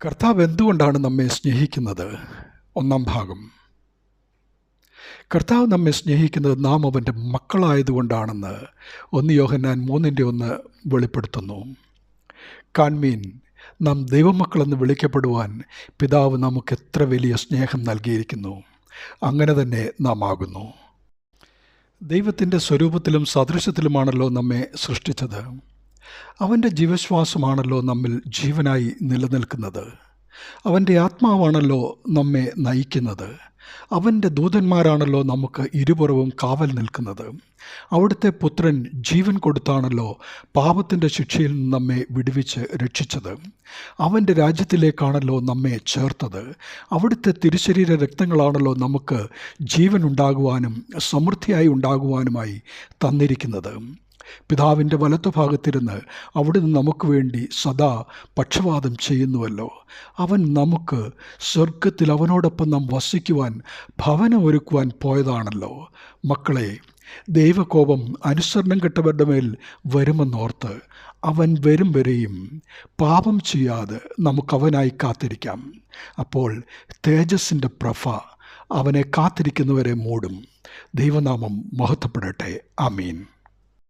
കർത്താവ് എന്തുകൊണ്ടാണ് നമ്മെ സ്നേഹിക്കുന്നത്? ഒന്നാം ഭാഗം. കർത്താവ് നമ്മെ സ്നേഹിക്കുന്നത് നാം അവൻ്റെ മക്കളായതുകൊണ്ടാണെന്ന് 1 യോഹന്നാൻ 3:1 വെളിപ്പെടുത്തുന്നു. കാൺമീൻ, നാം ദൈവമക്കളെന്ന് വിളിക്കപ്പെടുവാൻ പിതാവ് നമുക്ക് എത്ര വലിയ സ്നേഹം നൽകിയിരിക്കുന്നു. അങ്ങനെ തന്നെ നാം ആകുന്നു. ദൈവത്തിൻ്റെ സ്വരൂപത്തിലും സദൃശ്യത്തിലുമാണല്ലോ നമ്മെ സൃഷ്ടിച്ചത്. അവൻ്റെ ജീവശ്വാസമാണല്ലോ നമ്മിൽ ജീവനായി നിലനിൽക്കുന്നത്. അവൻ്റെ ആത്മാവാണല്ലോ നമ്മെ നയിക്കുന്നത്. അവൻ്റെ ദൂതന്മാരാണല്ലോ നമുക്ക് ഇരുപുറവും കാവൽ നിൽക്കുന്നത്. അവിടുത്തെ പുത്രൻ ജീവൻ കൊടുത്താണല്ലോ പാപത്തിൻ്റെ ശിക്ഷയിൽ നിന്ന് നമ്മെ വിടുവിച്ച് രക്ഷിച്ചത്. അവൻ്റെ രാജ്യത്തിലേക്കാണല്ലോ നമ്മെ ചേർത്തത്. അവിടുത്തെ തിരുശരീര രക്തങ്ങളാണല്ലോ നമുക്ക് ജീവൻ ഉണ്ടാകുവാനും സമൃദ്ധിയായി ഉണ്ടാകുവാനുമായി തന്നിരിക്കുന്നത്. പിതാവിൻ്റെ വലത്തുഭാഗത്തിരുന്ന് അവിടുന്ന് നമുക്ക് വേണ്ടി സദാ പക്ഷവാദം ചെയ്യുന്നുവല്ലോ. അവൻ നമുക്ക് സ്വർഗത്തിൽ അവനോടൊപ്പം നാം വസിക്കുവാൻ ഭവനമൊരുക്കുവാൻ പോയതാണല്ലോ. മക്കളെ, ദൈവകോപം അനുസരണം കെട്ടവരുടെ മേൽ വരുമെന്നോർത്ത് അവൻ വരും വരെയും പാപം ചെയ്യാതെ നമുക്കവനായി കാത്തിരിക്കാം. അപ്പോൾ തേജസ്സിൻ്റെ പ്രഭ അവനെ കാത്തിരിക്കുന്നവരെ മൂടും. ദൈവനാമം മഹത്വപ്പെടട്ടെ. ആമീൻ.